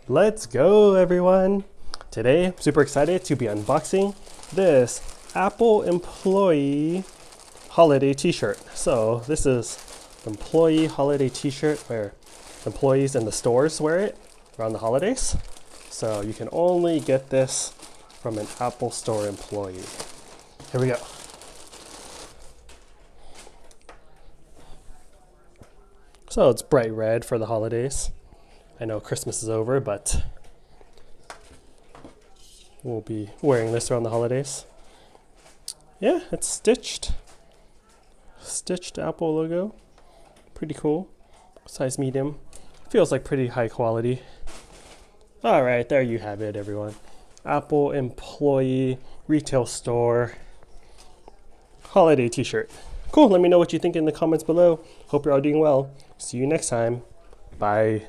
Let's go, everyone. Today, I'm super excited to be unboxing this Apple employee holiday t-shirt. So this is employee holiday t-shirt where employees in the stores wear it around the holidays. So you can only get this from an Apple Store employee. Here we go. So it's bright red for the holidays. I know Christmas is over, but we'll be wearing this around the holidays. Yeah, it's stitched. Stitched Apple logo. Pretty cool. Size medium. Feels like pretty high quality. All right, there you have it, everyone. Apple employee retail store holiday t-shirt. Cool, let me know what you think in the comments below. Hope you're all doing well. See you next time. Bye.